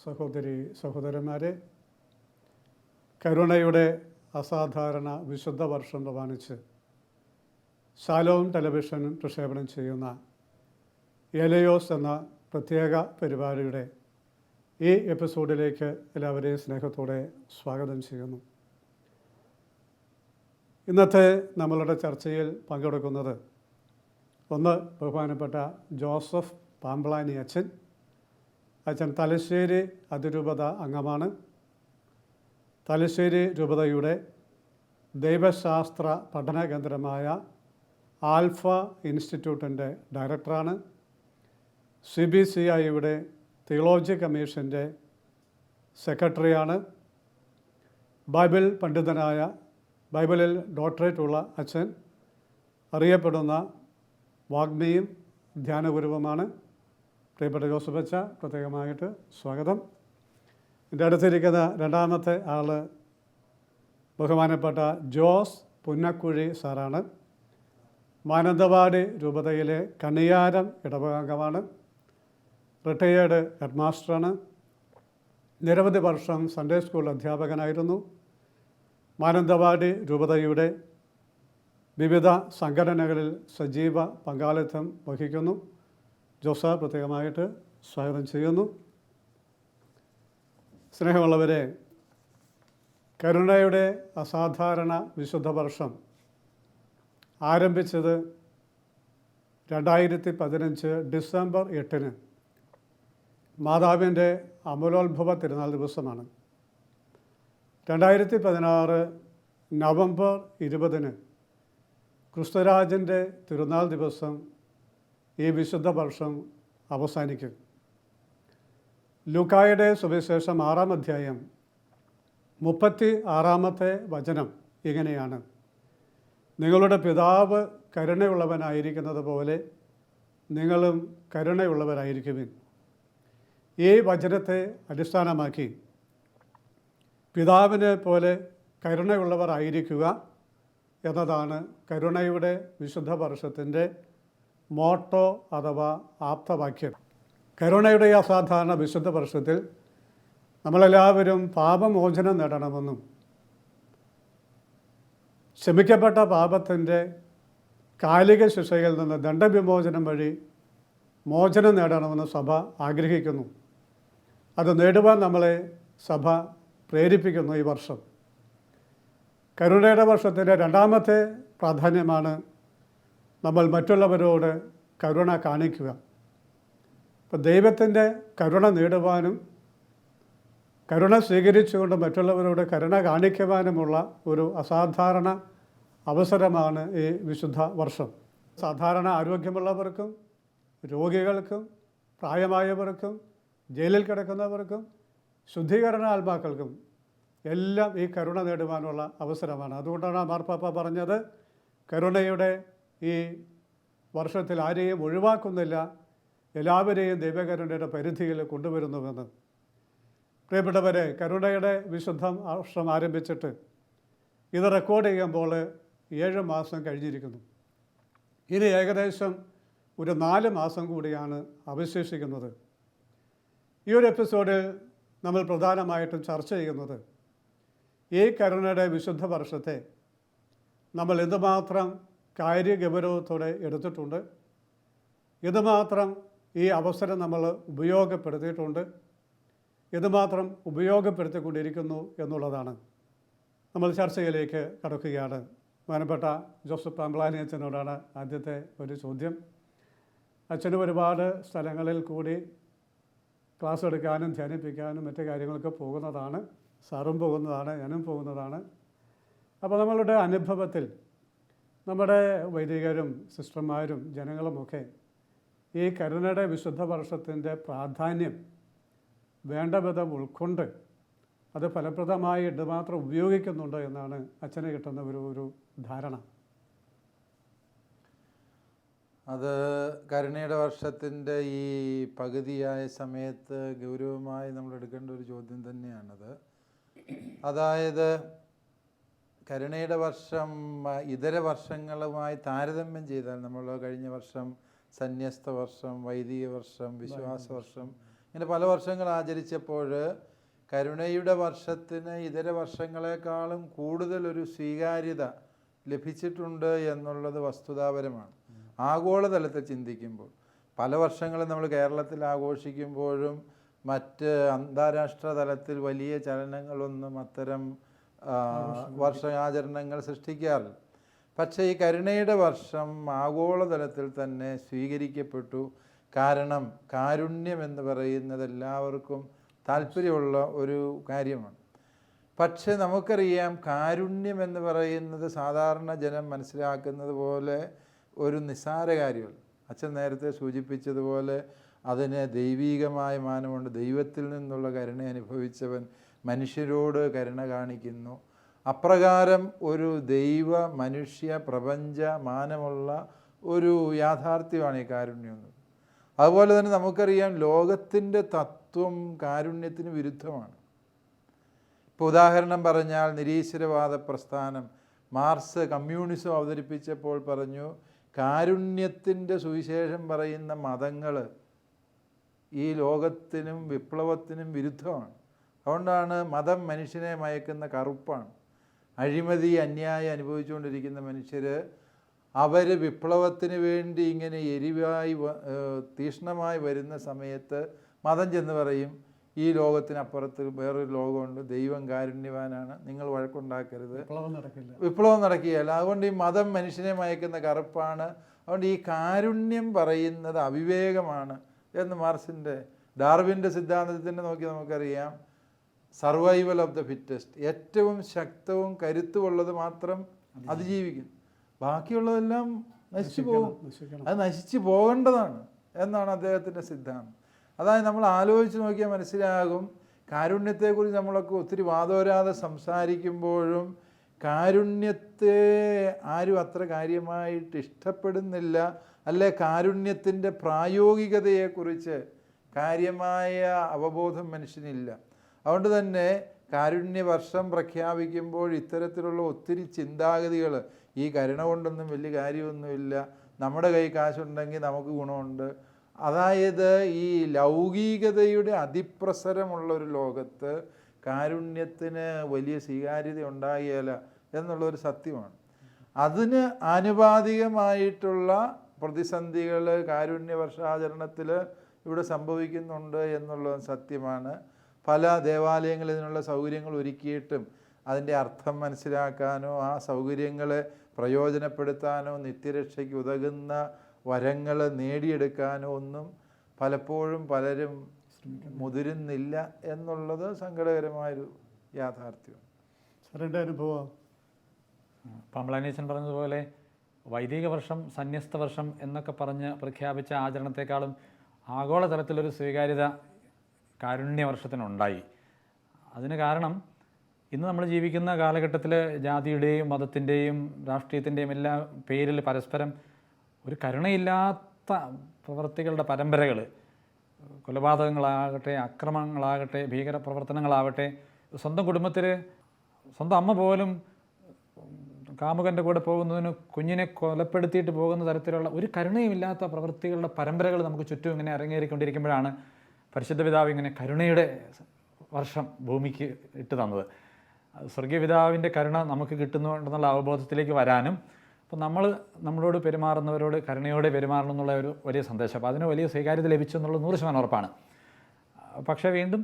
സഹോദരി സഹോദരന്മാരെ, കരുണയുടെ അസാധാരണ വിശുദ്ധ വർഷം പ്രമാണിച്ച് ശാലോം ടെലിവിഷൻ പ്രക്ഷേപണം ചെയ്യുന്ന എലയോസ് എന്ന പ്രത്യേക പരിപാടിയുടെ ഈ എപ്പിസോഡിലേക്ക് എല്ലാവരെയും സ്നേഹത്തോടെ സ്വാഗതം ചെയ്യുന്നു. ഇന്നത്തെ നമ്മളുടെ ചർച്ചയിൽ പങ്കെടുക്കുന്നത് ഒന്ന് ബഹുമാനപ്പെട്ട ജോസഫ് പാമ്പ്ളാനി അച്ഛൻ തലശ്ശേരി അതിരൂപത അംഗമാണ്. തലശ്ശേരി രൂപതയുടെ ദൈവശാസ്ത്ര പഠന കേന്ദ്രമായ ആൽഫ ഇൻസ്റ്റിറ്റ്യൂട്ടിൻ്റെ ഡയറക്ടറാണ്. CBCIയുടെ തിയോളജി കമ്മീഷൻ്റെ സെക്രട്ടറിയാണ്. ബൈബിൾ പണ്ഡിതനായ, ബൈബിളിൽ ഡോക്ടറേറ്റുള്ള അച്ഛൻ, അറിയപ്പെടുന്ന വാഗ്മിയും ധ്യാനഗുരുവുമാണ്. പ്രിയപ്പെട്ട ജോസഫ് അച്ഛ, പ്രത്യേകമായിട്ട് സ്വാഗതം. എൻ്റെ അടുത്തിരിക്കുന്ന രണ്ടാമത്തെ ആൾ ബഹുമാനപ്പെട്ട ജോസ് പുന്നക്കുഴി സാറാണ്. മാനന്തവാടി രൂപതയിലെ കണിയാരം ഇടവകാംഗമാണ്. റിട്ടയേർഡ് ഹെഡ് മാസ്റ്ററാണ്. നിരവധി വർഷം സൺഡേ സ്കൂൾ അധ്യാപകനായിരുന്നു. മാനന്തവാടി രൂപതയുടെ വിവിധ സംഘടനകളിൽ സജീവ പങ്കാളിത്തം വഹിക്കുന്നു. ജോസ, പ്രത്യേകമായിട്ട് സ്വാഗതം ചെയ്യുന്നു. സ്നേഹമുള്ളവരെ, കരുണയുടെ അസാധാരണ വിശുദ്ധ വർഷം ആരംഭിച്ചത് 2015 ഡിസംബർ 8 മാതാവിൻ്റെ അമലോത്ഭവ തിരുനാൾ ദിവസമാണ്. 2016 നവംബർ 20 ക്രിസ്തുരാജൻ്റെ തിരുനാൾ ദിവസം ഈ വിശുദ്ധ വർഷം അവസാനിക്കും. ലൂക്കായുടെ സുവിശേഷം 6-ാം അധ്യായം 36-ാമത്തെ വചനം ഇങ്ങനെയാണ്: നിങ്ങളുടെ പിതാവ് കരുണയുള്ളവനായിരിക്കുന്നത് പോലെ നിങ്ങളും കരുണയുള്ളവരായിരിക്കുവിൻ. ഈ വചനത്തെ അടിസ്ഥാനമാക്കി പിതാവിനെ പോലെ കരുണയുള്ളവരായിരിക്കുക എന്നതാണ് കരുണയുടെ വിശുദ്ധ വർഷത്തിൻ്റെ മോട്ടോ അഥവാ ആപ്തവാക്യം. കരുണയുടെ അസാധാരണ വിശുദ്ധ വർഷത്തിൽ നമ്മളെല്ലാവരും പാപമോചനം നേടണമെന്നും ക്ഷമിക്കപ്പെട്ട പാപത്തിൻ്റെ കാലിക ശിക്ഷയിൽ നിന്ന് ദണ്ഡവിമോചനം വഴി മോചനം നേടണമെന്ന് സഭ ആഗ്രഹിക്കുന്നു. അത് നേടുവാൻ നമ്മളെ സഭ പ്രേരിപ്പിക്കുന്നു. ഈ വർഷം കരുണയുടെ വർഷത്തിൻ്റെ രണ്ടാമത്തെ പ്രാധാന്യമാണ് നമ്മൾ മറ്റുള്ളവരോട് കരുണ കാണിക്കുക. അപ്പോൾ ദൈവത്തിൻ്റെ കരുണ നേടുവാനും കരുണ സ്വീകരിച്ചുകൊണ്ട് മറ്റുള്ളവരോട് കരുണ കാണിക്കുവാനുമുള്ള ഒരു അസാധാരണ അവസരമാണ് ഈ വിശുദ്ധ വർഷം. സാധാരണ ആരോഗ്യമുള്ളവർക്കും രോഗികൾക്കും പ്രായമായവർക്കും ജയിലിൽ കിടക്കുന്നവർക്കും ശുദ്ധീകരണ ആത്മാക്കൾക്കും എല്ലാം ഈ കരുണ നേടുവാനുള്ള അവസരമാണ്. അതുകൊണ്ടാണ് മാർപ്പാപ്പ പറഞ്ഞത്, കരുണയുടെ ഈ വർഷത്തിൽ ആരെയും ഒഴിവാക്കുന്നില്ല, എല്ലാവരെയും ദൈവകരുണയുടെ പരിധിയിൽ കൊണ്ടുവരുന്നുവെന്ന്. പ്രിയപ്പെട്ടവരെ, കരുണയുടെ വിശുദ്ധ വർഷം ആരംഭിച്ചിട്ട് ഇത് റെക്കോർഡ് ചെയ്യുമ്പോൾ 7 മാസം കഴിഞ്ഞിരിക്കുന്നു. ഇനി ഏകദേശം ഒരു 4 മാസം കൂടിയാണ് അവശേഷിക്കുന്നത്. ഈ ഒരു എപ്പിസോഡിൽ നമ്മൾ പ്രധാനമായിട്ടും ചർച്ച ചെയ്യുന്നത് ഈ കരുണയുടെ വിശുദ്ധ വർഷത്തെ നമ്മൾ എന്തുമാത്രം കാര്യഗൗരവത്തോടെ എടുത്തിട്ടുണ്ട്, എന്തുമാത്രം ഈ അവസരം നമ്മൾ ഉപയോഗപ്പെടുത്തിയിട്ടുണ്ട്, എന്തുമാത്രം ഉപയോഗപ്പെടുത്തിക്കൊണ്ടിരിക്കുന്നു എന്നുള്ളതാണ്. നമ്മൾ ചർച്ചയിലേക്ക് കടക്കുകയാണ്. ബഹുമാനപ്പെട്ട ജോസഫ് പാമ്പ്ളാനി അച്ഛനോടാണ് ആദ്യത്തെ ഒരു ചോദ്യം. അച്ഛന് ഒരുപാട് സ്ഥലങ്ങളിൽ കൂടി ക്ലാസ് എടുക്കാനും ധ്യാനിപ്പിക്കാനും മറ്റു കാര്യങ്ങളൊക്കെ പോകുന്നതാണ്. സാറും പോകുന്നതാണ്, ഞാനും പോകുന്നതാണ്. അപ്പോൾ നമ്മളുടെ അനുഭവത്തിൽ നമ്മുടെ വൈദികരും സിസ്റ്റർമാരും ജനങ്ങളുമൊക്കെ ഈ കരുണയുടെ വിശുദ്ധ വർഷത്തിൻ്റെ പ്രാധാന്യം വേണ്ട വിധം ഉൾക്കൊണ്ട് അത് ഫലപ്രദമായി ഇതുമാത്രം ഉപയോഗിക്കുന്നുണ്ട് എന്നാണ് അച്ഛന് കിട്ടുന്ന ഒരു ധാരണ. അത് കരുണയുടെ വർഷത്തിൻ്റെ ഈ പകുതിയായ സമയത്ത് ഗൗരവമായി നമ്മൾ എടുക്കേണ്ട ഒരു ചോദ്യം തന്നെയാണത്. അതായത് കരുണയുടെ വർഷം ഇതര വർഷങ്ങളുമായി താരതമ്യം ചെയ്താൽ, നമ്മൾ കഴിഞ്ഞ വർഷം സന്യസ്ത വർഷം, വൈദിക വർഷം, വിശ്വാസ വർഷം ഇങ്ങനെ പല വർഷങ്ങൾ ആചരിച്ചപ്പോൾ കരുണയുടെ വർഷത്തിന് ഇതര വർഷങ്ങളെക്കാളും കൂടുതലൊരു സ്വീകാര്യത ലഭിച്ചിട്ടുണ്ട് എന്നുള്ളത് വസ്തുതാപരമാണ്. ആഗോളതലത്തിൽ ചിന്തിക്കുമ്പോൾ പല വർഷങ്ങളും നമ്മൾ കേരളത്തിൽ ആഘോഷിക്കുമ്പോഴും മറ്റ് അന്താരാഷ്ട്ര തലത്തിൽ വലിയ ചലനങ്ങളൊന്നും അത്തരം വർഷാചരണങ്ങൾ സൃഷ്ടിക്കാറില്ല. പക്ഷേ ഈ കരുണയുടെ വർഷം ആഗോളതലത്തിൽ തന്നെ സ്വീകരിക്കപ്പെട്ടു. കാരണം കാരുണ്യം എന്ന് പറയുന്നത് എല്ലാവർക്കും താല്പര്യമുള്ള ഒരു കാര്യമാണ്. പക്ഷെ നമുക്കറിയാം കാരുണ്യം എന്ന് പറയുന്നത് സാധാരണ ജനം മനസ്സിലാക്കുന്നത് പോലെ ഒരു നിസ്സാര കാര്യമല്ല. അച്ഛൻ നേരത്തെ സൂചിപ്പിച്ചതുപോലെ അതിന് ദൈവീകമായ മാനമുണ്ട്. ദൈവത്തിൽ നിന്നുള്ള കരുണ അനുഭവിച്ചവൻ മനുഷ്യരോട് കരുണ കാണിക്കുന്നു. അപ്രകാരം ഒരു ദൈവ മനുഷ്യ പ്രപഞ്ച മാനമുള്ള ഒരു യാഥാർത്ഥ്യമാണ് ഈ കാരുണ്യം എന്നത്. അതുപോലെ തന്നെ നമുക്കറിയാം ലോകത്തിൻ്റെ തത്വം കാരുണ്യത്തിന് വിരുദ്ധമാണ്. ഇപ്പോൾ ഉദാഹരണം പറഞ്ഞാൽ നിരീശ്വരവാദ പ്രസ്ഥാനം മാർക്സ് കമ്മ്യൂണിസം അവതരിപ്പിച്ചപ്പോൾ പറഞ്ഞു കാരുണ്യത്തിൻ്റെ സുവിശേഷം പറയുന്ന മതങ്ങൾ ഈ ലോകത്തിനും വിപ്ലവത്തിനും വിരുദ്ധമാണ്. അതുകൊണ്ടാണ് മതം മനുഷ്യനെ മയക്കുന്ന കറുപ്പാണ്. അഴിമതി അന്യായം അനുഭവിച്ചുകൊണ്ടിരിക്കുന്ന മനുഷ്യർ അവർ വിപ്ലവത്തിന് വേണ്ടി ഇങ്ങനെ എരിവായി തീഷ്ണമായി വരുന്ന സമയത്ത് മതം ചെന്ന് പറയും ഈ ലോകത്തിനപ്പുറത്ത് വേറൊരു ലോകമുണ്ട്, ദൈവം കാരുണ്യവാനാണ്, നിങ്ങൾ വഴക്കുണ്ടാക്കരുത്, വിപ്ലവം നടക്കുകയല്ല. അതുകൊണ്ട് ഈ മതം മനുഷ്യനെ മയക്കുന്ന കറുപ്പാണ്. അതുകൊണ്ട് ഈ കാരുണ്യം പറയുന്നത് അവിവേകമാണ് എന്ന് മാർക്സിൻ്റെ ഡാർവിൻ്റെ സിദ്ധാന്തത്തിൻ്റെ നോക്കി നമുക്കറിയാം. സർവൈവൽ ഓഫ് ദ ഫിറ്റസ്റ്റ്, ഏറ്റവും ശക്തവും കരുത്തുമുള്ളത് മാത്രം അതിജീവിക്കും, ബാക്കിയുള്ളതെല്ലാം നശിച്ചു പോകും. അത് നശിച്ചു പോകേണ്ടതാണ് എന്നാണ് അദ്ദേഹത്തിൻ്റെ സിദ്ധാന്തം. അതായത് നമ്മൾ ആലോചിച്ച് നോക്കിയാൽ മനസ്സിലാകും കാരുണ്യത്തെക്കുറിച്ച് നമ്മളൊക്കെ ഒത്തിരി വാദോരാതെ സംസാരിക്കുമ്പോഴും കാരുണ്യത്തെ ആരും അത്ര കാര്യമായിട്ട് ഇഷ്ടപ്പെടുന്നില്ല. അല്ലെ കാരുണ്യത്തിൻ്റെ പ്രായോഗികതയെക്കുറിച്ച് കാര്യമായ അവബോധം മനുഷ്യനില്ല. അതുകൊണ്ട് തന്നെ കാരുണ്യവർഷം പ്രഖ്യാപിക്കുമ്പോൾ ഇത്തരത്തിലുള്ള ഒത്തിരി ചിന്താഗതികൾ, ഈ കരുണ കൊണ്ടൊന്നും വലിയ കാര്യമൊന്നുമില്ല, നമ്മുടെ കൈ കാശുണ്ടെങ്കിൽ നമുക്ക് ഗുണമുണ്ട്, അതായത് ഈ ലൗകികതയുടെ അതിപ്രസരമുള്ള ഒരു ലോകത്ത് കാരുണ്യത്തിന് വലിയ സ്വീകാര്യത ഉണ്ടാകില്ല എന്നുള്ളൊരു സത്യമാണ്. അതിന് ആനുപാതികമായിട്ടുള്ള പ്രതിസന്ധികൾ കാരുണ്യ വർഷാചരണത്തിൽ ഇവിടെ സംഭവിക്കുന്നുണ്ട് എന്നുള്ളത് സത്യമാണ്. പല ദേവാലയങ്ങളിൽ ഇതിനുള്ള സൗകര്യങ്ങൾ ഒരുക്കിയിട്ടും അതിൻ്റെ അർത്ഥം മനസ്സിലാക്കാനോ ആ സൗകര്യങ്ങളെ പ്രയോജനപ്പെടുത്താനോ നിത്യരക്ഷയ്ക്ക് ഉതകുന്ന വരങ്ങൾ നേടിയെടുക്കാനോ ഒന്നും പലപ്പോഴും പലരും മുതിരുന്നില്ല എന്നുള്ളത് സങ്കടകരമായൊരു യാഥാർത്ഥ്യമാണ്. സാറിൻ്റെ അനുഭവം പമ്പളാനീശൻ പറഞ്ഞതുപോലെ വൈദിക വർഷം, സന്യസ്ത വർഷം എന്നൊക്കെ പറഞ്ഞ് പ്രഖ്യാപിച്ച ആചരണത്തെക്കാളും ആഗോളതലത്തിലൊരു സ്വീകാര്യത കാരുണ്യ വർഷത്തിനുണ്ടായി. അതിന് കാരണം ഇന്ന് നമ്മൾ ജീവിക്കുന്ന കാലഘട്ടത്തിൽ ജാതിയുടെയും മതത്തിൻ്റെയും രാഷ്ട്രീയത്തിൻ്റെയും എല്ലാ പേരിൽ പരസ്പരം ഒരു കരുണയില്ലാത്ത പ്രവൃത്തികളുടെ പരമ്പരകൾ, കൊലപാതകങ്ങളാകട്ടെ, അക്രമങ്ങളാകട്ടെ, ഭീകര പ്രവർത്തനങ്ങളാവട്ടെ, സ്വന്തം കുടുംബത്തിൽ സ്വന്തം അമ്മ പോലും കാമുകൻ്റെ കൂടെ പോകുന്നതിന് കുഞ്ഞിനെ കൊലപ്പെടുത്തിയിട്ട് പോകുന്ന തരത്തിലുള്ള ഒരു കരുണയുമില്ലാത്ത പ്രവൃത്തികളുടെ പരമ്പരകൾ നമുക്ക് ചുറ്റും ഇങ്ങനെ ഇറങ്ങിയേറിക്കൊണ്ടിരിക്കുമ്പോഴാണ് പരിശുദ്ധ പിതാവ് ഇങ്ങനെ കരുണയുടെ വർഷം ഭൂമിക്ക് ഇട്ട് തന്നത്. സ്വർഗീയ പിതാവിൻ്റെ കരുണ നമുക്ക് കിട്ടുന്നുണ്ടെന്നുള്ള അവബോധത്തിലേക്ക് വരാനും അപ്പോൾ നമ്മളോട് പെരുമാറുന്നവരോട് കരുണയോടെ പെരുമാറണം എന്നുള്ള ഒരു വലിയ സന്ദേശം. അപ്പോൾ അതിന് വലിയ സ്വീകാര്യത ലഭിച്ചു എന്നുള്ളത് 100% ഉറപ്പാണ്. പക്ഷേ വീണ്ടും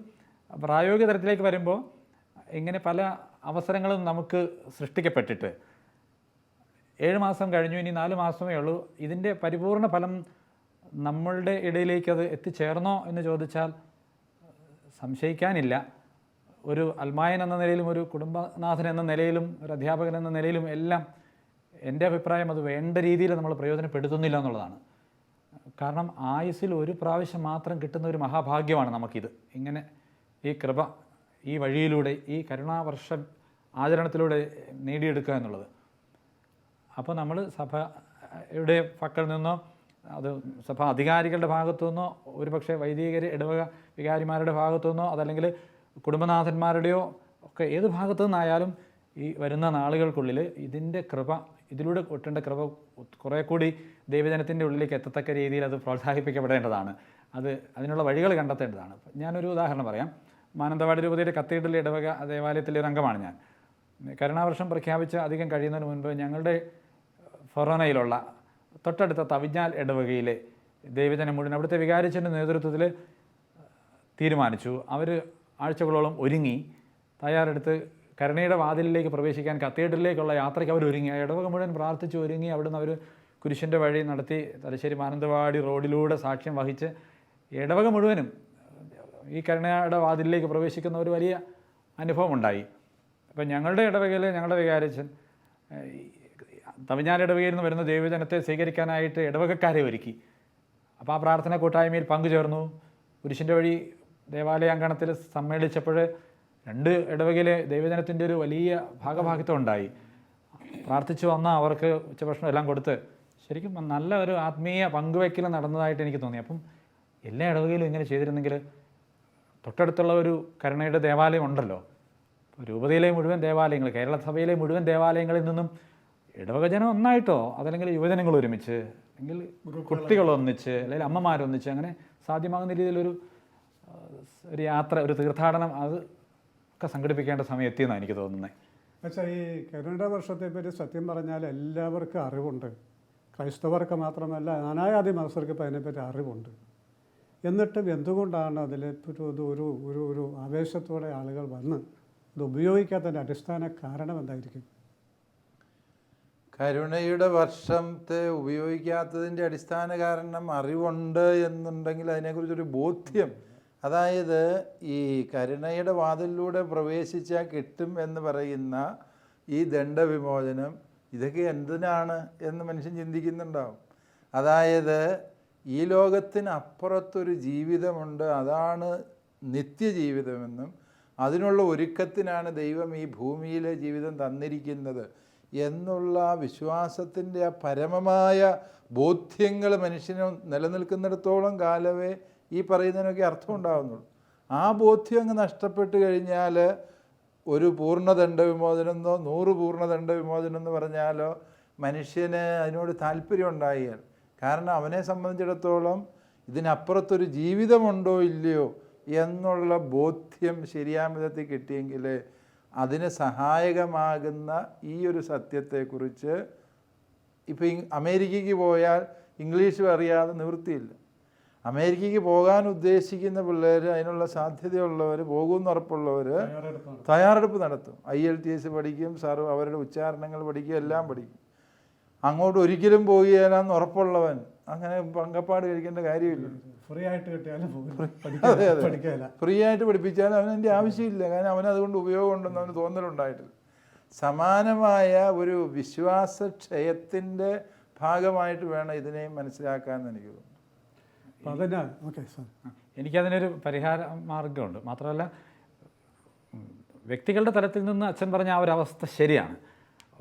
പ്രായോഗിക തലത്തിലേക്ക് വരുമ്പോൾ ഇങ്ങനെ പല അവസരങ്ങളും നമുക്ക് സൃഷ്ടിക്കപ്പെട്ടിട്ട് 7 മാസം കഴിഞ്ഞു, ഇനി 4 മാസമേ ഉള്ളൂ, ഇതിൻ്റെ പരിപൂർണ ഫലം നമ്മളുടെ ഇടയിലേക്ക് അത് എത്തിച്ചേർന്നോ എന്ന് ചോദിച്ചാൽ സംശയിക്കാനില്ല. ഒരു അൽമായൻ എന്ന നിലയിലും ഒരു കുടുംബനാഥൻ എന്ന നിലയിലും ഒരു അധ്യാപകൻ എന്ന നിലയിലും എല്ലാം എൻ്റെ അഭിപ്രായം അത് വേണ്ട രീതിയിൽ നമ്മൾ പ്രയോജനപ്പെടുത്തുന്നില്ല എന്നുള്ളതാണ്. കാരണം ആയുസ്സിൽ ഒരു പ്രാവശ്യം മാത്രം കിട്ടുന്ന ഒരു മഹാഭാഗ്യമാണ് നമുക്കിത്. ഇങ്ങനെ ഈ കൃപ ഈ വഴിയിലൂടെ ഈ കരുണാവർഷ ആചരണത്തിലൂടെ നേടിയെടുക്കുക എന്നുള്ളത്. അപ്പോൾ നമ്മൾ സഭയുടെ പക്കൽ നിന്നോ അത് സഭ അധികാരികളുടെ ഭാഗത്തു നിന്നോ ഒരുപക്ഷെ വൈദികർ ഇടവക വികാരിമാരുടെ ഭാഗത്തു നിന്നോ അതല്ലെങ്കിൽ കുടുംബനാഥന്മാരുടെയോ ഒക്കെ ഏത് ഭാഗത്തു നിന്നായാലും ഈ വരുന്ന നാളുകൾക്കുള്ളിൽ ഇതിൻ്റെ കൃപ, ഇതിലൂടെ കിട്ടേണ്ട കൃപ കുറേ കൂടി ദൈവജനത്തിൻ്റെ ഉള്ളിലേക്ക് എത്തത്തക്ക രീതിയിൽ അത് പ്രോത്സാഹിപ്പിക്കപ്പെടേണ്ടതാണ്. അതിനുള്ള വഴികൾ കണ്ടെത്തേണ്ടതാണ്. ഞാനൊരു ഉദാഹരണം പറയാം. മാനന്തവാടി രൂപതയുടെ കത്തീഡ്രൽ ഇടവക ദേവാലയത്തിലെ ഒരു അംഗമാണ് ഞാൻ. കരുണാവർഷം പ്രഖ്യാപിച്ച് അധികം കഴിയുന്നതിന് മുൻപ് ഞങ്ങളുടെ ഫൊറോനയിലുള്ള തൊട്ടടുത്ത തവിഞ്ഞാൽ ഇടവകയിലെ ദൈവജനം മുഴുവൻ അവിടുത്തെ വികാരിച്ചൻ്റെ നേതൃത്വത്തിൽ തീരുമാനിച്ചു. അവർ ആഴ്ചകളോളം ഒരുങ്ങി തയ്യാറെടുത്ത് കരുണയുടെ വാതിലിലേക്ക് പ്രവേശിക്കാൻ കത്തീഡ്രലിലേക്കുള്ള യാത്രയ്ക്ക് അവർ ഒരുങ്ങി. ആ ഇടവക മുഴുവൻ പ്രാർത്ഥിച്ച് ഒരുങ്ങി. അവിടുന്ന് അവർ കുരിശിൻ്റെ വഴി നടത്തി തലശ്ശേരി മാനന്തവാടി റോഡിലൂടെ സാക്ഷ്യം വഹിച്ച് ഇടവക മുഴുവനും ഈ കരുണയുടെ വാതിലിലേക്ക് പ്രവേശിക്കുന്ന ഒരു വലിയ അനുഭവം ഉണ്ടായി. അപ്പം ഞങ്ങളുടെ ഇടവകയിൽ ഞങ്ങളുടെ വികാരിച്ചൻ തമിഴ്നാട് ഇടവകയിൽ നിന്ന് വരുന്ന ദൈവജനത്തെ സ്വീകരിക്കാനായിട്ട് ഇടവകക്കാരെ ഒരുക്കി. അപ്പോൾ ആ പ്രാർത്ഥന കൂട്ടായ്മയിൽ പങ്കുചേർന്നു. കുരിശിൻ്റെ വഴി ദേവാലയ അങ്കണത്തിൽ സമ്മേളിച്ചപ്പോൾ 2 ഇടവകയിലെ ദൈവജനത്തിൻ്റെ ഒരു വലിയ ഭാഗഭാഗിത്വം ഉണ്ടായി. പ്രാർത്ഥിച്ചു വന്ന അവർക്ക് ഉച്ചഭക്ഷണം എല്ലാം കൊടുത്ത് ശരിക്കും നല്ല ഒരു ആത്മീയ പങ്കുവയ്ക്കൽ നടന്നതായിട്ട് എനിക്ക് തോന്നി. അപ്പം എല്ലാ ഇടവകയിലും ഇങ്ങനെ ചെയ്തിരുന്നെങ്കിൽ തൊട്ടടുത്തുള്ള ഒരു കരുണയുടെ ദേവാലയം ഉണ്ടല്ലോ, രൂപതയിലെ മുഴുവൻ ദേവാലയങ്ങൾ, കേരള സഭയിലെ മുഴുവൻ ദേവാലയങ്ങളിൽ നിന്നും ഇടവകജനം ഒന്നായിട്ടോ അതല്ലെങ്കിൽ യുവജനങ്ങൾ ഒരുമിച്ച് അല്ലെങ്കിൽ കുട്ടികളൊന്നിച്ച് അല്ലെങ്കിൽ അമ്മമാരൊന്നിച്ച് അങ്ങനെ സാധ്യമാകുന്ന രീതിയിലൊരു യാത്ര, ഒരു തീർത്ഥാടനം അത് ഒക്കെ സംഘടിപ്പിക്കേണ്ട സമയം എത്തിയെന്നാണ് എനിക്ക് തോന്നുന്നത്. പക്ഷേ ഈ കരുണയുടെ വർഷത്തെപ്പറ്റി സത്യം പറഞ്ഞാൽ എല്ലാവർക്കും അറിവുണ്ട്. ക്രൈസ്തവർക്ക് മാത്രമല്ല നാനാജാതി മതസ്ഥർക്ക് ഇപ്പം അതിനെപ്പറ്റി അറിവുണ്ട്. എന്നിട്ടും എന്തുകൊണ്ടാണ് അതിൽ ഒരു ഒരു ഒരു ആവേശത്തോടെ ആളുകൾ വന്ന് ഇത് ഉപയോഗിക്കാത്തതിൻ്റെ അടിസ്ഥാന കാരണം എന്തായിരിക്കും? കരുണയുടെ വർഷത്തെ ഉപയോഗിക്കാത്തതിൻ്റെ അടിസ്ഥാന കാരണം അറിവുണ്ട് എന്നുണ്ടെങ്കിൽ അതിനെക്കുറിച്ചൊരു ബോധ്യം, അതായത് ഈ കരുണയുടെ വാതിലിലൂടെ പ്രവേശിച്ചാൽ കിട്ടും എന്ന് പറയുന്ന ഈ ദണ്ഡവിമോചനം ഇതൊക്കെ എന്തിനാണ് എന്ന് മനുഷ്യൻ ചിന്തിക്കുന്നുണ്ടാവും. അതായത് ഈ ലോകത്തിന് അപ്പുറത്തൊരു ജീവിതമുണ്ട്, അതാണ് നിത്യജീവിതമെന്നും അതിനുള്ള ഒരുക്കത്തിനാണ് ദൈവം ഈ ഭൂമിയിലെ ജീവിതം തന്നിരിക്കുന്നത് എന്നുള്ള വിശ്വാസത്തിൻ്റെ ആ പരമമായ ബോധ്യങ്ങൾ മനുഷ്യന് നിലനിൽക്കുന്നിടത്തോളം കാലമേ ഈ പറയുന്നതിനൊക്കെ അർത്ഥം ഉണ്ടാകുന്നുള്ളൂ. ആ ബോധ്യം അങ്ങ് നഷ്ടപ്പെട്ട് കഴിഞ്ഞാൽ ഒരു പൂർണ്ണദണ്ഡ വിമോചനമെന്നോ 100 പൂർണ്ണദണ്ഡ വിമോചനം എന്ന് പറഞ്ഞാലോ മനുഷ്യന് അതിനോട് താല്പര്യം ഉണ്ടായാൽ, കാരണം അവനെ സംബന്ധിച്ചിടത്തോളം ഇതിനപ്പുറത്തൊരു ജീവിതമുണ്ടോ ഇല്ലയോ എന്നുള്ള ബോധ്യം ശരിയായ വിധത്തിൽ കിട്ടിയെങ്കിൽ അതിന് സഹായകമാകുന്ന ഈ ഒരു സത്യത്തെക്കുറിച്ച് ഇപ്പം അമേരിക്കയ്ക്ക് പോയാൽ ഇംഗ്ലീഷ് അറിയാതെ നിവൃത്തിയില്ല. അമേരിക്കയ്ക്ക് പോകാൻ ഉദ്ദേശിക്കുന്ന പിള്ളേർ, അതിനുള്ള സാധ്യതയുള്ളവർ, പോകുമെന്ന് ഉറപ്പുള്ളവർ തയ്യാറെടുപ്പ് നടത്തും. IELTS പഠിക്കും, അവരുടെ ഉച്ചാരണങ്ങൾ പഠിക്കും, എല്ലാം പഠിക്കും. അങ്ങോട്ട് ഒരിക്കലും പോകുകയില്ലെന്ന് ഉറപ്പുള്ളവൻ അങ്ങനെ പങ്കപ്പാട് കഴിക്കേണ്ട കാര്യമില്ല. ഫ്രീ ആയിട്ട് കിട്ടിയാലും അതെ അതെ, ഫ്രീ ആയിട്ട് പഠിപ്പിച്ചാലും അവനതിൻ്റെ ആവശ്യമില്ല. കാരണം അവനതുകൊണ്ട് ഉപയോഗം ഉണ്ടെന്ന് അവന് തോന്നലുണ്ടായിട്ടില്ല. സമാനമായ ഒരു വിശ്വാസക്ഷയത്തിൻ്റെ ഭാഗമായിട്ട് വേണം ഇതിനെയും മനസ്സിലാക്കാമെന്ന് എനിക്ക് തോന്നുന്നു. എനിക്കതിനൊരു പരിഹാര മാർഗമുണ്ട്. മാത്രമല്ല വ്യക്തികളുടെ തലത്തിൽ നിന്ന് അച്ഛൻ പറഞ്ഞ ആ ഒരു അവസ്ഥ ശരിയാണ്.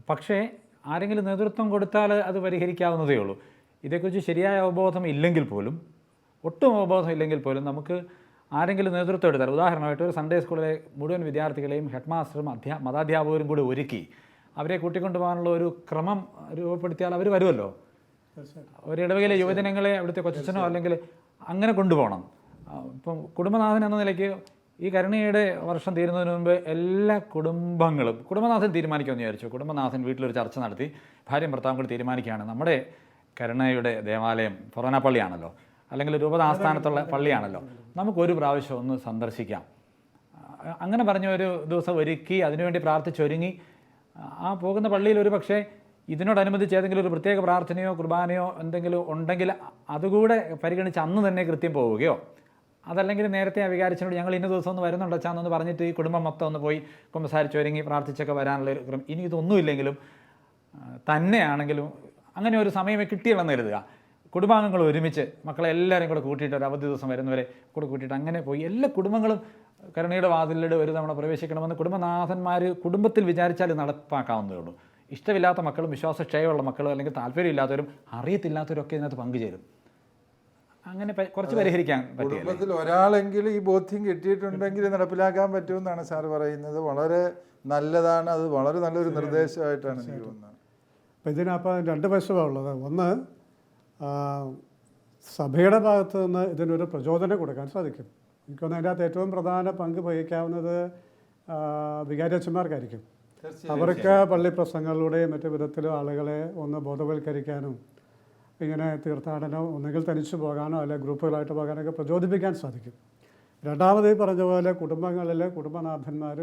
പക്ഷേ ആരെങ്കിലും നേതൃത്വം കൊടുത്താൽ അത് പരിഹരിക്കാവുന്നതേ ഉള്ളൂ. ഇതേക്കുറിച്ച് ശരിയായ അവബോധം ഇല്ലെങ്കിൽ പോലും, ഒട്ടും അവബോധം ഇല്ലെങ്കിൽ പോലും നമുക്ക് ആരെങ്കിലും നേതൃത്വം എടുത്താൽ, ഉദാഹരണമായിട്ട് ഒരു സൺഡേ സ്കൂളിലെ മുഴുവൻ വിദ്യാർത്ഥികളെയും ഹെഡ് മാസ്റ്ററും മതാധ്യാപകരും കൂടി ഒരുക്കി അവരെ കൂട്ടിക്കൊണ്ടുപോകാനുള്ള ഒരു ക്രമം രൂപപ്പെടുത്തിയാൽ അവർ വരുമല്ലോ. ഒരു ഇടവകയിലെ യുവജനങ്ങളെ അവിടുത്തെ കൊച്ചച്ഛനോ അല്ലെങ്കിൽ അങ്ങനെ കൊണ്ടുപോകണം. ഇപ്പം കുടുംബനാഥൻ എന്ന നിലയ്ക്ക് ഈ കരുണയുടെ വർഷം തീരുന്നതിന് മുൻപ് എല്ലാ കുടുംബങ്ങളും കുടുംബനാഥൻ തീരുമാനിക്കുമെന്ന് വിചാരിച്ചു. കുടുംബനാഥൻ വീട്ടിലൊരു ചർച്ച നടത്തി ഭാര്യയും ഭർത്താവും കൂടി തീരുമാനിക്കുകയാണ്, നമ്മുടെ കരുണയുടെ ദേവാലയം ഫൊറോന പള്ളിയാണല്ലോ, അല്ലെങ്കിൽ രൂപത ആസ്ഥാനത്തുള്ള പള്ളിയാണല്ലോ, നമുക്കൊരു പ്രാവശ്യം ഒന്ന് സന്ദർശിക്കാം. അങ്ങനെ പറഞ്ഞ ഒരു ദിവസം ഒരുക്കി അതിനുവേണ്ടി പ്രാർത്ഥിച്ചൊരുങ്ങി ആ പോകുന്ന പള്ളിയിൽ ഒരു പക്ഷേ ഇതിനോടനുബന്ധിച്ച് ഏതെങ്കിലും ഒരു പ്രത്യേക പ്രാർത്ഥനയോ കുർബാനയോ എന്തെങ്കിലും ഉണ്ടെങ്കിൽ അതുകൂടെ പരിഗണിച്ച് അന്ന് തന്നെ കൃത്യം പോവുകയോ, അതല്ലെങ്കിൽ നേരത്തെ ആ വികാരിച്ചതിനോട് ഞങ്ങൾ ഇന്ന ദിവസം ഒന്ന് വരുന്നുണ്ട് അച്ഛാന്നൊന്ന് പറഞ്ഞിട്ട് ഈ കുടുംബം മൊത്തം ഒന്ന് പോയി കുമ്പസാരിച്ചൊരുങ്ങി പ്രാർത്ഥിച്ചൊക്കെ വരാനുള്ളൊരു ക്രമം. ഇനി ഇതൊന്നുമില്ലെങ്കിലും തന്നെയാണെങ്കിലും അങ്ങനെ ഒരു സമയം കിട്ടിയില്ലെന്ന് കരുതുക. കുടുംബാംഗങ്ങൾ ഒരുമിച്ച് മക്കളെ എല്ലാവരും കൂടെ കൂട്ടിയിട്ട് ഒരു അവധി ദിവസം വരുന്നവരെ കൂടെ കൂട്ടിയിട്ട് അങ്ങനെ പോയി എല്ലാ കുടുംബങ്ങളും കരുണയുടെ വാതിലിലൂടെ ഒരു തവണ പ്രവേശിക്കണമെന്ന് കുടുംബനാഥന്മാർ കുടുംബത്തിൽ വിചാരിച്ചാൽ നടപ്പാക്കാവുന്നതേ ഉള്ളൂ. ഇഷ്ടമില്ലാത്ത മക്കളും വിശ്വാസക്ഷയമുള്ള മക്കളും അല്ലെങ്കിൽ താല്പര്യമില്ലാത്തവരും അറിയത്തില്ലാത്തവരും ഒക്കെ ഇതിനകത്ത് പങ്കുചേരും. അങ്ങനെ കുറച്ച് പരിഹരിക്കാൻ പറ്റും. കുടുംബത്തിൽ ഒരാളെങ്കിലും ഈ ബോധ്യം കിട്ടിയിട്ടുണ്ടെങ്കിൽ നടപ്പിലാക്കാൻ പറ്റുമെന്നാണ് സാർ പറയുന്നത്. വളരെ നല്ലതാണ്, അത് വളരെ നല്ലൊരു നിർദ്ദേശമായിട്ടാണ് എനിക്ക് തോന്നുന്നത്. അപ്പോൾ ഇതിനപ്പം 2 വശമാണ് ഉള്ളത്. ഒന്ന്, സഭയുടെ ഭാഗത്ത് നിന്ന് ഇതിനൊരു പ്രചോദനം കൊടുക്കാൻ സാധിക്കും. എനിക്കൊന്ന് അതിൻ്റെ അകത്ത് ഏറ്റവും പ്രധാന പങ്ക് വഹിക്കാവുന്നത് വികാരിയച്ഛന്മാർക്കായിരിക്കും. അവർക്ക് പള്ളി പ്രസംഗങ്ങളിലൂടെയും മറ്റു വിധത്തിലും ആളുകളെ ഒന്ന് ബോധവൽക്കരിക്കാനും ഇങ്ങനെ തീർത്ഥാടനം ഒന്നുകിൽ തനിച്ചു പോകാനോ അല്ലെങ്കിൽ ഗ്രൂപ്പുകളായിട്ട് പോകാനൊക്കെ പ്രചോദിപ്പിക്കാൻ സാധിക്കും. രണ്ടാമത് ഈ പറഞ്ഞ പോലെ കുടുംബങ്ങളിൽ കുടുംബനാഥന്മാർ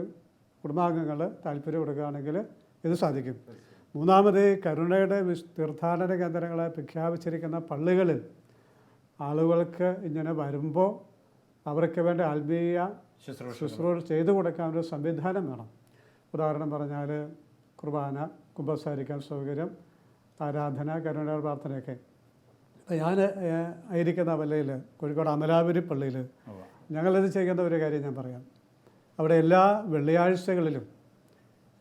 കുടുംബാംഗങ്ങൾ താല്പര്യം കൊടുക്കുകയാണെങ്കിൽ ഇത് സാധിക്കും. മൂന്നാമത് കരുണയുടെ തീർത്ഥാടന കേന്ദ്രങ്ങളെ പ്രഖ്യാപിച്ചിരിക്കുന്ന പള്ളികളിൽ ആളുകൾക്ക് ഇങ്ങനെ വരുമ്പോൾ അവർക്ക് വേണ്ട ആത്മീയ ശുശ്രൂഷ ചെയ്തു കൊടുക്കാനൊരു സംവിധാനം വേണം. ഉദാഹരണം പറഞ്ഞാൽ കുർബാന, കുമ്പസാരിക്കാൻ സൗകര്യം, ആരാധന, കരുണയുടെ പ്രാർത്ഥനയൊക്കെ. ഞാൻ ആയിരിക്കുന്ന പള്ളിയിൽ, കോഴിക്കോട് അമലാപുരി പള്ളിയിൽ ഞങ്ങളിത് ചെയ്യുന്ന ഒരു കാര്യം ഞാൻ പറയാം. അവിടെ എല്ലാ വെള്ളിയാഴ്ചകളിലും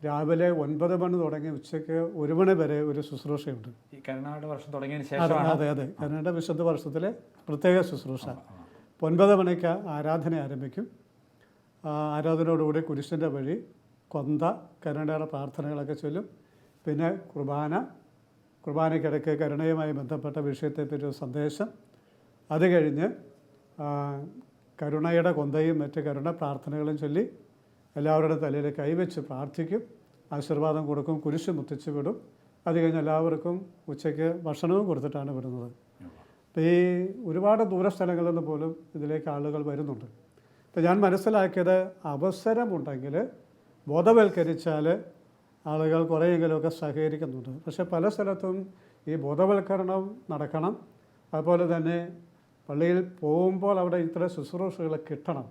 രാവിലെ 9 മണി തുടങ്ങി ഉച്ചയ്ക്ക് 1 മണി വരെ ഒരു ശുശ്രൂഷയുണ്ട്. ഈ കരുണയുടെ വർഷം തുടങ്ങിയതിന് ശേഷം അതെ കരുണയുടെ വിശുദ്ധ വർഷത്തിലെ പ്രത്യേക ശുശ്രൂഷ. 9 മണിക്ക് ആരാധന ആരംഭിക്കും. ആരാധനയോടുകൂടി കുരിശിൻ്റെ വഴി, കൊന്ത, കരുണയുടെ പ്രാർത്ഥനകളൊക്കെ ചൊല്ലും. പിന്നെ കുർബാനയ്ക്കിടയ്ക്ക് കരുണയുമായി ബന്ധപ്പെട്ട വിഷയത്തെപ്പറ്റി ഒരു സന്ദേശം. അത് കഴിഞ്ഞ് കരുണയുടെ കൊന്തയും മറ്റ് കരുണ പ്രാർത്ഥനകളും ചൊല്ലി എല്ലാവരുടെ തലയിൽ കൈവച്ച് പ്രാർത്ഥിക്കും, ആശീർവാദം കൊടുക്കും, കുരിശ് മുത്തിച്ച് വിടും. അത് കഴിഞ്ഞ് എല്ലാവർക്കും ഉച്ചയ്ക്ക് ഭക്ഷണവും കൊടുത്തിട്ടാണ് വിടുന്നത്. അപ്പോൾ ഈ ഒരുപാട് ദൂരസ്ഥലങ്ങളിൽ നിന്ന് പോലും ഇതിലേക്ക് ആളുകൾ വരുന്നുണ്ട്. അപ്പോൾ ഞാൻ മനസ്സിലാക്കിയത് അവസരമുണ്ടെങ്കിൽ ബോധവൽക്കരിച്ചാൽ ആളുകൾ കുറേയെങ്കിലുമൊക്കെ സഹകരിക്കുന്നുണ്ട്. പക്ഷേ പല സ്ഥലത്തും ഈ ബോധവൽക്കരണം നടക്കണം. അതുപോലെ തന്നെ പള്ളിയിൽ പോകുമ്പോൾ അവിടെ ഇത്ര ശുശ്രൂഷകൾ കിട്ടണം.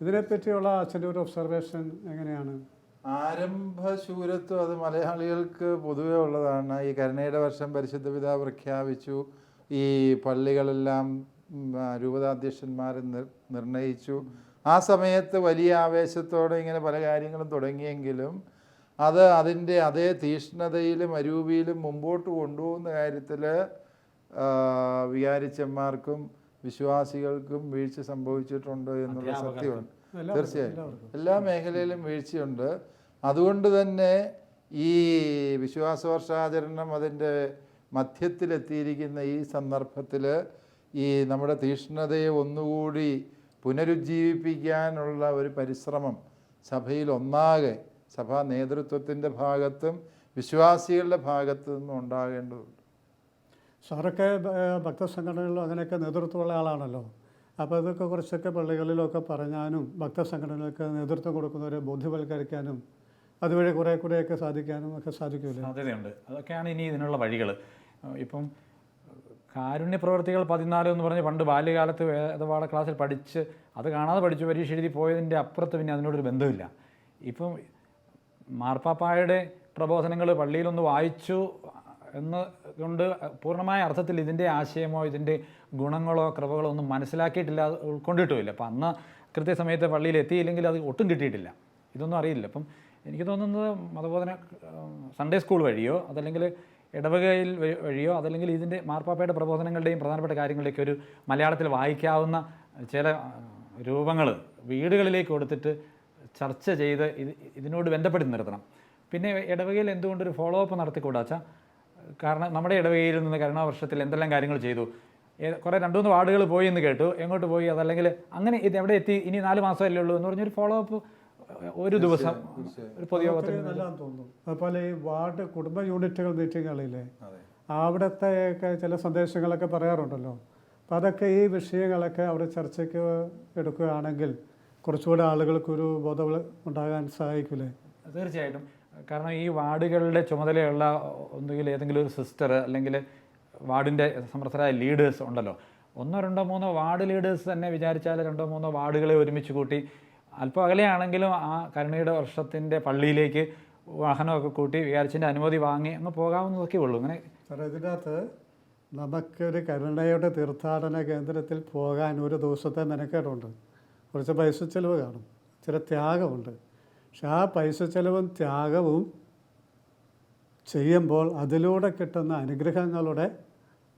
ഇതിനെപ്പറ്റിയുള്ള അച്ഛൻ്റെ ഒരു ഒബ്സർവേഷൻ എങ്ങനെയാണ്? ആരംഭശൂരത്വം അത് മലയാളികൾക്ക് പൊതുവേ ഉള്ളതാണ്. ഈ കരുണയുടെ വർഷം പരിശുദ്ധ പിതാവ് പ്രഖ്യാപിച്ചു, ഈ പള്ളികളെല്ലാം രൂപതാധ്യക്ഷന്മാരെ നിർണയിച്ചു. ആ സമയത്ത് വലിയ ആവേശത്തോടെ ഇങ്ങനെ പല കാര്യങ്ങളും തുടങ്ങിയെങ്കിലും അത് അതിൻ്റെ അതേ തീഷ്ണതയിലും അരൂപിയിലും മുമ്പോട്ട് കൊണ്ടുപോകുന്ന കാര്യത്തിൽ വികാരിച്ചന്മാർക്കും വിശ്വാസികൾക്കും വീഴ്ച സംഭവിച്ചിട്ടുണ്ട് എന്നുള്ള സത്യമാണ്. തീർച്ചയായും എല്ലാ മേഖലയിലും വീഴ്ചയുണ്ട്. അതുകൊണ്ട് തന്നെ ഈ വിശ്വാസവർഷാചരണം അതിൻ്റെ മധ്യത്തിലെത്തിയിരിക്കുന്ന ഈ സന്ദർഭത്തിൽ ഈ നമ്മുടെ തീഷ്ണതയെ ഒന്നുകൂടി പുനരുജ്ജീവിപ്പിക്കാനുള്ള ഒരു പരിശ്രമം സഭയിൽ ഒന്നാകെ, സഭാ നേതൃത്വത്തിൻ്റെ ഭാഗത്തും വിശ്വാസികളുടെ ഭാഗത്തു നിന്നും ഉണ്ടാകേണ്ടതുണ്ട്. സാറൊക്കെ ഭക്തസംഘടനകളിലും അങ്ങനെയൊക്കെ നേതൃത്വമുള്ള ആളാണല്ലോ. അപ്പോൾ ഇതൊക്കെ കുറച്ചൊക്കെ പള്ളികളിലൊക്കെ പറഞ്ഞാനും ഭക്തസംഘടനകൾക്ക് നേതൃത്വം കൊടുക്കുന്നവരെ ബോധ്യവൽക്കരിക്കാനും അതുവഴി കുറേ കൂടെയൊക്കെ സാധിക്കാനും ഒക്കെ സാധിക്കില്ല? സാധ്യതയുണ്ട്. അതൊക്കെയാണ് ഇനി ഇതിനുള്ള വഴികൾ. ഇപ്പം കാരുണ്യ പ്രവർത്തികൾ 14 എന്ന് പറഞ്ഞ് പണ്ട് ബാല്യകാലത്ത് വേദപാഠ ക്ലാസ്സിൽ പഠിച്ച് അത് കാണാതെ പഠിച്ച് പരീക്ഷ എഴുതി പോയതിൻ്റെ അപ്പുറത്ത് പിന്നെ അതിനോടൊരു ബന്ധമില്ല. ഇപ്പം മാർപ്പാപ്പായുടെ പ്രബോധനങ്ങൾ പള്ളിയിലൊന്ന് വായിച്ചു എന്ന് കൊണ്ട് പൂർണ്ണമായ അർത്ഥത്തിൽ ഇതിൻ്റെ ആശയമോ ഇതിൻ്റെ ഗുണങ്ങളോ കൃപകളോ ഒന്നും മനസ്സിലാക്കിയിട്ടില്ല, ഉൾക്കൊണ്ടിട്ടുമില്ല. അപ്പം അന്ന് കൃത്യസമയത്ത് പള്ളിയിൽ എത്തിയില്ലെങ്കിൽ അത് ഒട്ടും കിട്ടിയിട്ടില്ല. ഇതൊന്നും അറിയില്ല. അപ്പം എനിക്ക് തോന്നുന്നത് മതബോധന സൺഡേ സ്കൂൾ വഴിയോ അതല്ലെങ്കിൽ ഇടവകയിൽ വഴിയോ അതല്ലെങ്കിൽ ഇതിൻ്റെ മാർപ്പാപ്പയുടെ പ്രബോധനങ്ങളുടെയും പ്രധാനപ്പെട്ട കാര്യങ്ങളിലേക്ക് ഒരു മലയാളത്തിൽ വായിക്കാവുന്ന ചില രൂപങ്ങൾ വീടുകളിലേക്ക് കൊടുത്തിട്ട് ചർച്ച ചെയ്ത് ഇതിനോട് ബന്ധപ്പെടുത്തി നിർത്തണം. പിന്നെ ഇടവകയിൽ എന്തുകൊണ്ടൊരു ഫോളോ അപ്പ് നടത്തിക്കൂടാച്ചാൽ, കാരണം നമ്മുടെ ഇടവകയിൽ നിന്ന് കരുണാവർഷത്തിൽ എന്തെല്ലാം കാര്യങ്ങൾ ചെയ്തു, കുറേ 2-3 വാർഡുകൾ പോയി എന്ന് കേട്ടു, എങ്ങോട്ട് പോയി, അതല്ലെങ്കിൽ അങ്ങനെ ഇത് എവിടെ എത്തി, ഇനി 4 മാസമല്ലേ ഉള്ളൂ എന്ന് പറഞ്ഞൊരു ഫോളോ അപ്പ് ഒരു ദിവസം ഒരു പൊതുയോഗത്തിൽ നല്ലതാണെന്ന് തോന്നുന്നു. അതുപോലെ ഈ വാർഡ് കുടുംബ യൂണിറ്റുകൾ മീറ്റിങ്ങുകളില്ലേ, അവിടുത്തെയൊക്കെ ചില സന്ദേശങ്ങളൊക്കെ പറയാറുണ്ടല്ലോ. അപ്പം അതൊക്കെ ഈ വിഷയങ്ങളൊക്കെ അവിടെ ചർച്ചയ്ക്ക് എടുക്കുകയാണെങ്കിൽ കുറച്ചുകൂടെ ആളുകൾക്കൊരു ബോധം ഉണ്ടാകാൻ സഹായിക്കില്ലേ? തീർച്ചയായിട്ടും. കാരണം ഈ വാർഡുകളുടെ ചുമതലയുള്ള ഒന്നുകിൽ ഏതെങ്കിലും ഒരു സിസ്റ്റർ അല്ലെങ്കിൽ വാർഡിൻ്റെ സമർത്ഥരായ ലീഡേഴ്സ് ഉണ്ടല്ലോ. 1, 2, 3 വാർഡ് ലീഡേഴ്സ് തന്നെ വിചാരിച്ചാൽ 2, 3 വാർഡുകളെ ഒരുമിച്ച് കൂട്ടി അല്പം അകലെയാണെങ്കിലും ആ കരുണയുടെ വർഷത്തിൻ്റെ പള്ളിയിലേക്ക് വാഹനമൊക്കെ കൂട്ടി വികാരിച്ചിൻ്റെ അനുമതി വാങ്ങി അങ്ങ് പോകാവുന്നതൊക്കെ ഉള്ളൂ. അങ്ങനെ സാറേ, ഇതിനകത്ത് നമുക്കൊരു കരുണയുടെ തീർത്ഥാടന കേന്ദ്രത്തിൽ പോകാൻ ഒരു ദിവസത്തെ മെനക്കേടുണ്ട്. കുറച്ച് പൈസ ചെലവ് കാണും, ചില ത്യാഗമുണ്ട്. പക്ഷെ ആ പൈസ ചെലവും ത്യാഗവും ചെയ്യുമ്പോൾ അതിലൂടെ കിട്ടുന്ന അനുഗ്രഹങ്ങളുടെ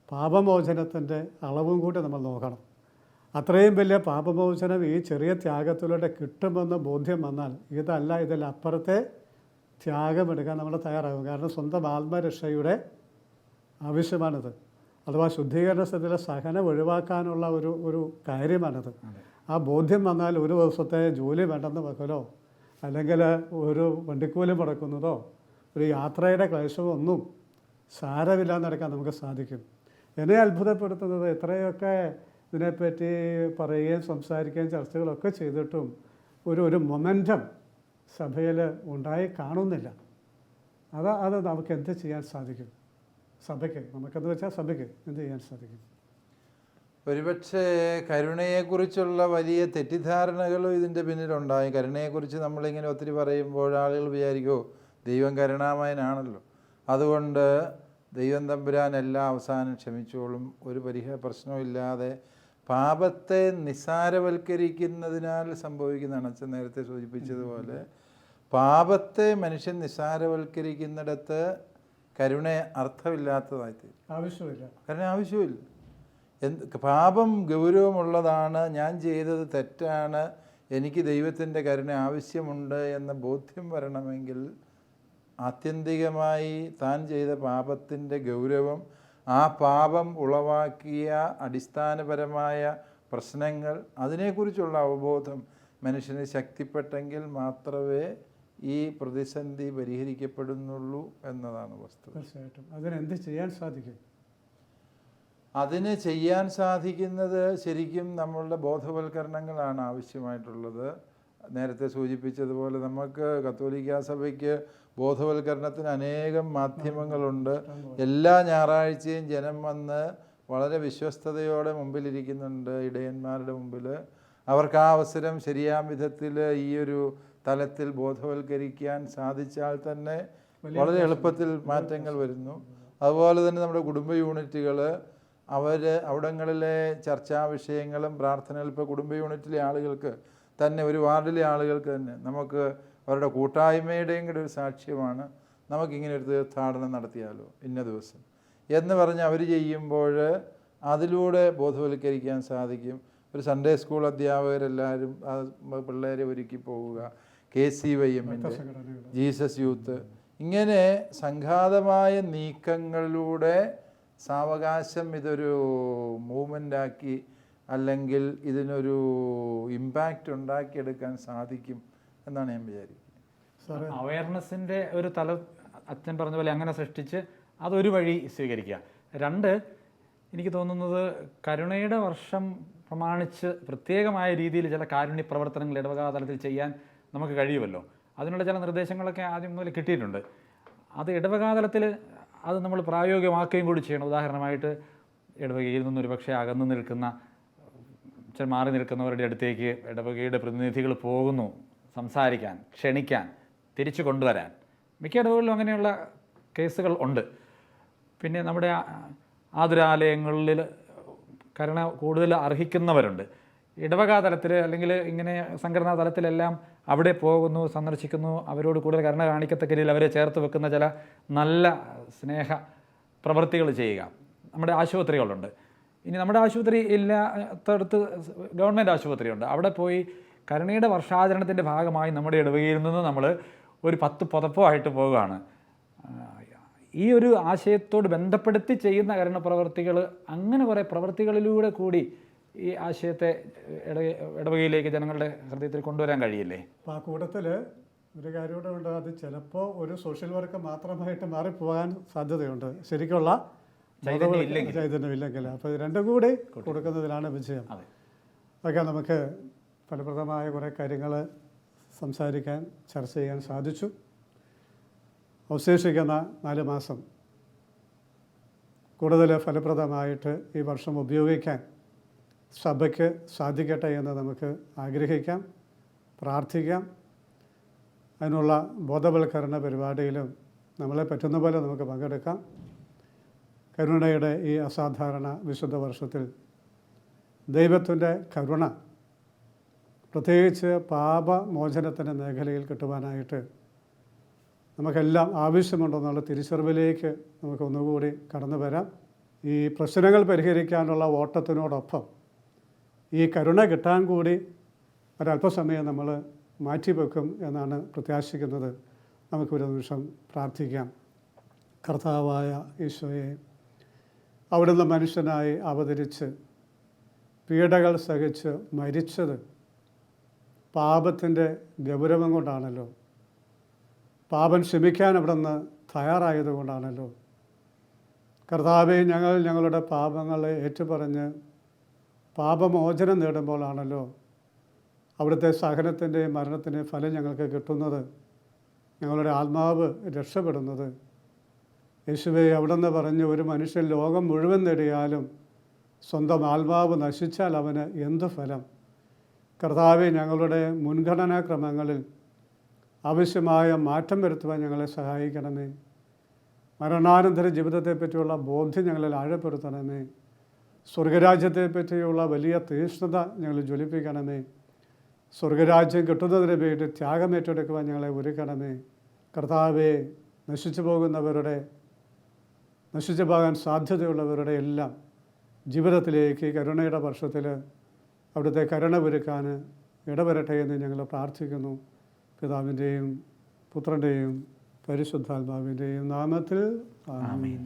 പാപമോചനത്തിൻ്റെ അളവും കൂടി നമ്മൾ നോക്കണം. അത്രയും വലിയ പാപമോചനം ഈ ചെറിയ ത്യാഗത്തിലൂടെ കിട്ടുമെന്ന് ബോധ്യം വന്നാൽ ഇതല്ല, ഇതിലപ്പുറത്തെ ത്യാഗമെടുക്കാൻ നമ്മൾ തയ്യാറാകും. കാരണം സ്വന്തം ആത്മരക്ഷയുടെ ആവശ്യമാണിത്. അഥവാ ശുദ്ധീകരണ സ്ഥലത്തിലെ സഹനം ഒഴിവാക്കാനുള്ള ഒരു കാര്യമാണത്. ആ ബോധ്യം വന്നാൽ ഒരു ദിവസത്തെ ജോലി വേണ്ടെന്ന് വെക്കലോ അല്ലെങ്കിൽ ഒരു വണ്ടിക്കൂലി മുടക്കുന്നതോ ഒരു യാത്രയുടെ ക്ലേശമോ ഒന്നും സാരമില്ലാന്ന് നടക്കാൻ നമുക്ക് സാധിക്കും. എന്നെ അത്ഭുതപ്പെടുത്തുന്നത് എത്രയൊക്കെ ഇതിനെപ്പറ്റി പറയുകയും സംസാരിക്കുകയും ചർച്ചകളൊക്കെ ചെയ്തിട്ടും ഒരു മൊമെൻറ്റം സഭയിൽ ഉണ്ടായി കാണുന്നില്ല. അത് നമുക്ക് എന്ത് ചെയ്യാൻ സാധിക്കും? സഭയ്ക്ക് നമുക്കെന്ന് വെച്ചാൽ സഭയ്ക്ക് എന്ത് ചെയ്യാൻ സാധിക്കും? ഒരുപക്ഷെ കരുണയെക്കുറിച്ചുള്ള വലിയ തെറ്റിദ്ധാരണകളും ഇതിൻ്റെ പിന്നിലുണ്ടായി. കരുണയെക്കുറിച്ച് നമ്മളിങ്ങനെ ഒത്തിരി പറയുമ്പോൾ ആളുകൾ വിചാരിക്കുമോ ദൈവം കരുണാമയനാണല്ലോ, അതുകൊണ്ട് ദൈവം തമ്പുരാൻ എല്ലാം അവസാനം ക്ഷമിച്ചോളും, ഒരു പ്രശ്നമില്ലാതെ പാപത്തെ നിസ്സാരവൽക്കരിക്കുന്നതിനാൽ സംഭവിക്കുന്നതാണ്. അച്ഛൻ നേരത്തെ സൂചിപ്പിച്ചതുപോലെ പാപത്തെ മനുഷ്യൻ നിസ്സാരവൽക്കരിക്കുന്നിടത്ത് കരുണ അർത്ഥമില്ലാത്തതായിത്തീരും. ആവശ്യമില്ല, കരുണ ആവശ്യമില്ല. പാപം ഗൗരവമുള്ളതാണ്, ഞാൻ ചെയ്തത് തെറ്റാണ്, എനിക്ക് ദൈവത്തിൻ്റെ കരുണ ആവശ്യമുണ്ട് എന്ന ബോധ്യം വരണമെങ്കിൽ ആത്യന്തികമായി താൻ ചെയ്ത പാപത്തിൻ്റെ ഗൗരവം, ആ പാപം ഉളവാക്കിയ അടിസ്ഥാനപരമായ പ്രശ്നങ്ങൾ, അതിനെക്കുറിച്ചുള്ള അവബോധം മനുഷ്യന് ശക്തിപ്പെട്ടെങ്കിൽ മാത്രമേ ഈ പ്രതിസന്ധി പരിഹരിക്കപ്പെടുന്നുള്ളൂ എന്നതാണ് വസ്തുത. തീർച്ചയായിട്ടും. അതിനെന്ത് ചെയ്യാൻ സാധിക്കും? അതിന് ചെയ്യാൻ സാധിക്കുന്നത് ശരിക്കും നമ്മളുടെ ബോധവൽക്കരണങ്ങളാണ് ആവശ്യമായിട്ടുള്ളത്. നേരത്തെ സൂചിപ്പിച്ചതുപോലെ നമുക്ക് കത്തോലിക്കാ സഭയ്ക്ക് ബോധവൽക്കരണത്തിന് അനേകം മാധ്യമങ്ങളുണ്ട്. എല്ലാ ഞായറാഴ്ചയും ജനം വന്ന് വളരെ വിശ്വസ്തയോടെ മുമ്പിലിരിക്കുന്നുണ്ട്, ഇടയന്മാരുടെ മുമ്പിൽ. അവർക്ക് ആ അവസരം ശരിയാം വിധത്തിൽ ഈ ഒരു തലത്തിൽ ബോധവൽക്കരിക്കാൻ സാധിച്ചാൽ തന്നെ വളരെ എളുപ്പത്തിൽ മാറ്റങ്ങൾ വരുന്നു. അതുപോലെ തന്നെ നമ്മുടെ കുടുംബ യൂണിറ്റുകൾ അവിടങ്ങളിലെ ചർച്ചാ വിഷയങ്ങളും പ്രാർത്ഥനകൾ, ഇപ്പോൾ കുടുംബ യൂണിറ്റിലെ ആളുകൾക്ക് തന്നെ, ഒരു വാർഡിലെ ആളുകൾക്ക് തന്നെ നമുക്ക് അവരുടെ കൂട്ടായ്മയുടെയും കൂടെ ഒരു സാക്ഷ്യമാണ്, നമുക്കിങ്ങനെ ഒരു തീർത്ഥാടനം നടത്തിയാലോ ഇന്ന ദിവസം എന്ന് പറഞ്ഞ് അവർ ചെയ്യുമ്പോൾ അതിലൂടെ ബോധവൽക്കരിക്കാൻ സാധിക്കും. ഒരു സൺഡേ സ്കൂൾ അധ്യാപകരെല്ലാവരും പിള്ളേരെ ഒരുക്കി പോവുക, KCYMൻ്റെ, ജീസസ് യൂത്ത്, ഇങ്ങനെ സംഘാതമായ നീക്കങ്ങളിലൂടെ സാവകാശം ഇതൊരു മൂവ്മെൻ്റാക്കി അല്ലെങ്കിൽ ഇതിനൊരു ഇമ്പാക്റ്റ് ഉണ്ടാക്കിയെടുക്കാൻ സാധിക്കും എന്നാണ് ഞാൻ വിചാരിക്കുന്നത്. അവയർനെസ്സിൻ്റെ ഒരു തലം അച്ഛൻ പറഞ്ഞ പോലെ അങ്ങനെ സൃഷ്ടിച്ച് അതൊരു വഴി സ്വീകരിക്കുക. രണ്ട്, എനിക്ക് തോന്നുന്നത് കരുണയുടെ വർഷം പ്രമാണിച്ച് പ്രത്യേകമായ രീതിയിൽ ചില കാരുണ്യ പ്രവർത്തനങ്ങൾ ഇടവക തലത്തിൽ ചെയ്യാൻ നമുക്ക് കഴിയുമല്ലോ. അതിനുള്ള ചില നിർദ്ദേശങ്ങളൊക്കെ ആദ്യം മുതൽ കിട്ടിയിട്ടുണ്ട്. അത് ഇടവക തലത്തിൽ അത് നമ്മൾ പ്രായോഗികമാക്കുകയും കൂടി ചെയ്യണം. ഉദാഹരണമായിട്ട് ഇടവകയിൽ നിന്നൊരു പക്ഷേ അകന്നു നിൽക്കുന്ന, മാറി നിൽക്കുന്നവരുടെ അടുത്തേക്ക് ഇടവകയുടെ പ്രതിനിധികൾ പോകുന്നു സംസാരിക്കാൻ, ക്ഷണിക്കാൻ, തിരിച്ചു കൊണ്ടുവരാൻ. മിക്ക ഇടവകളിലും അങ്ങനെയുള്ള കേസുകൾ ഉണ്ട്. പിന്നെ നമ്മുടെ ആതുരാലയങ്ങളിൽ കരുണ കൂടുതൽ അർഹിക്കുന്നവരുണ്ട്. ഇടവക തലത്തിൽ അല്ലെങ്കിൽ ഇങ്ങനെ സംഘടനാ തലത്തിലെല്ലാം അവിടെ പോകുന്നു, സന്ദർശിക്കുന്നു, അവരോട് കൂടുതൽ കരുണ കാണിക്കത്തക്ക രീതിയിൽ അവരെ ചേർത്ത് വെക്കുന്ന ചില നല്ല സ്നേഹ പ്രവൃത്തികൾ ചെയ്യുക. നമ്മുടെ ആശുപത്രികളുണ്ട്. ഇനി നമ്മുടെ ആശുപത്രി ഇല്ലാത്തടത്ത് ഗവൺമെൻറ് ആശുപത്രിയുണ്ട്. അവിടെ പോയി കരുണയുടെ വർഷാചരണത്തിൻ്റെ ഭാഗമായി നമ്മുടെ ഇടവകയിൽ നിന്ന് നമ്മൾ ഒരു 10 പുതപ്പോ ആയിട്ട് പോവുകയാണ്. ഈ ഒരു ആശയത്തോട് ബന്ധപ്പെടുത്തി ചെയ്യുന്ന കരുണ പ്രവർത്തികൾ, അങ്ങനെ കുറേ പ്രവർത്തികളിലൂടെ കൂടി ഈ ആശയത്തെ ഇടവകയിലേക്ക് ജനങ്ങളുടെ ഹൃദയത്തിൽ കൊണ്ടുവരാൻ കഴിയില്ലേ? അപ്പോൾ ആ കൂട്ടത്തിൽ ഒരു കാര്യം കൂടെ ഉണ്ട്. അത് ചിലപ്പോൾ ഒരു സോഷ്യൽ വർക്ക് മാത്രമായിട്ട് മാറിപ്പോകാൻ സാധ്യതയുണ്ട്, ശരിക്കുള്ള ചൈതന്യമില്ലെങ്കിൽ. അപ്പോൾ രണ്ടും കൂടി കൊടുക്കുന്നതിലാണ് വിജയം. അതൊക്കെ നമുക്ക് ഫലപ്രദമായ കുറേ കാര്യങ്ങൾ സംസാരിക്കാൻ, ചർച്ച ചെയ്യാൻ സാധിച്ചു. അവശേഷിക്കുന്ന 4 മാസം കൂടുതൽ ഫലപ്രദമായിട്ട് ഈ വർഷം ഉപയോഗിക്കാൻ സഭയ്ക്ക് സാധിക്കട്ടെ എന്ന് നമുക്ക് ആഗ്രഹിക്കാം, പ്രാർത്ഥിക്കാം. അതിനുള്ള ബോധവൽക്കരണ പരിപാടിയിലും നമ്മളെ പറ്റുന്ന പോലെ നമുക്ക് പങ്കെടുക്കാം. കരുണയുടെ ഈ അസാധാരണ വിശുദ്ധ വർഷത്തിൽ ദൈവത്തിൻ്റെ കരുണ പ്രത്യേകിച്ച് പാപമോചനത്തിൻ്റെ മേഖലയിൽ കിട്ടുവാനായിട്ട് നമുക്കെല്ലാം ആവശ്യമുണ്ടെന്നുള്ള തിരിച്ചറിവിലേക്ക് നമുക്ക് ഒന്നുകൂടി കടന്നു വരാം. ഈ പ്രശ്നങ്ങൾ പരിഹരിക്കാനുള്ള ഓട്ടത്തിനോടൊപ്പം ഈ കരുണ കിട്ടാൻ കൂടി ഒരല്പസമയം നമ്മൾ മാറ്റിവെക്കും എന്നാണ് പ്രത്യാശിക്കുന്നത്. നമുക്കൊരു നിമിഷം പ്രാർത്ഥിക്കാം. കർത്താവായ ഈശോയെ, അവിടുന്ന് മനുഷ്യനായി അവതരിച്ച് പീഡകൾ സഹിച്ച് മരിച്ചത് പാപത്തിൻ്റെ ഗൗരവം കൊണ്ടാണല്ലോ. പാപം ക്ഷമിക്കാൻ അവിടുന്ന് തയ്യാറായതുകൊണ്ടാണല്ലോ. കർത്താവെ, ഞങ്ങൾ ഞങ്ങളുടെ പാപങ്ങളെ ഏറ്റുപറഞ്ഞ് പാപമോചനം നേടുമ്പോഴാണല്ലോ അവിടുത്തെ സഹനത്തിൻ്റെയും മരണത്തിൻ്റെയും ഫലം ഞങ്ങൾക്ക് കിട്ടുന്നത്, ഞങ്ങളുടെ ആത്മാവ് രക്ഷപ്പെടുന്നത്. യേശുവേ, അവിടുന്ന് പറഞ്ഞു, ഒരു മനുഷ്യൻ ലോകം മുഴുവൻ നേടിയാലും സ്വന്തം ആത്മാവ് നശിച്ചാൽ അവന് എന്ത് ഫലം? കർത്താവെ, ഞങ്ങളുടെ മുൻഗണനാക്രമങ്ങളിൽ ആവശ്യമായ മാറ്റം വരുത്തുവാൻ ഞങ്ങളെ സഹായിക്കണമേ. മരണാനന്തര ജീവിതത്തെപ്പറ്റിയുള്ള ബോധ്യം ഞങ്ങളിൽ ആഴപ്പെടുത്തണമേ. സ്വർഗരാജ്യത്തെപ്പറ്റിയുള്ള വലിയ തീഷ്ണത ഞങ്ങൾ ജ്വലിപ്പിക്കണമേ. സ്വർഗരാജ്യം കിട്ടുന്നതിന് വേണ്ടി ത്യാഗമേറ്റെടുക്കുവാൻ ഞങ്ങളെ ഒരുക്കണമേ. കർത്താവെ, നശിച്ചു പോകാൻ സാധ്യതയുള്ളവരുടെ എല്ലാം ജീവിതത്തിലേക്ക് കരുണയുടെ വർഷത്തിൽ അവിടുത്തെ കരുണ ഒരുക്കാൻ ഇടവരട്ടെ എന്ന് ഞങ്ങൾ പ്രാർത്ഥിക്കുന്നു. പിതാവിൻ്റെയും പുത്രൻ്റെയും പരിശുദ്ധാത്മാവിൻ്റെയും നാമത്തിൽ ആമേൻ.